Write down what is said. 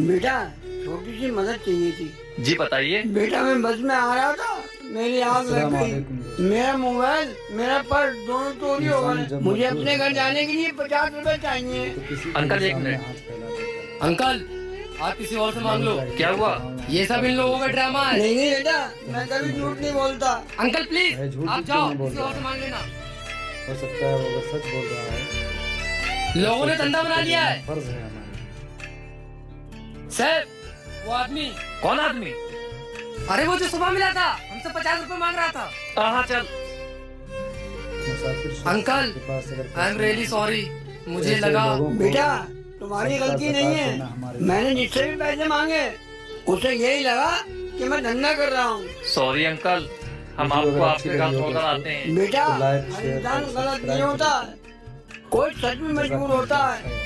बेटा छोटी सी मदद चाहिए थी। जी बताइए। बेटा मैं बस में आ रहा था, मेरी आँख लग गई, मेरा मोबाइल मेरा पर्स दोनों चोरी हो गए। मुझे अपने घर जाने के लिए 50 रुपए चाहिए। अंकल एक मिनट। अंकल आप किसी और से मांग लो। क्या हुआ? ये सब इन लोगों का ड्रामा है। नहीं नहीं बेटा, मैं कभी झूठ नहीं बोलता। अंकल प्लीज आप जाओ, किसी और से मांग लेना। हो सकता है वो अगर सच बोल रहा है। लोगों ने धंधा बना लिया है। फर्ज है हमारा। सर वो आदमी। कौन आदमी? अरे वो जो सुबह मिला था, हमसे 50 रुपए मांग रहा था। हाँ चल। Uncle I am really sorry, मुझे लगा। बेटा तुम्हारी गलती नहीं है, मैंने जिससे भी पैसे मांगे उसे यही लगा कि मैं धंधा कर रहा हूँ। सॉरी अंकल, हम आपको आपके घर छोड़कर आते हैं। बेटा हर इंसान गलत नहीं होता, कोई सच में मजबूर होता है।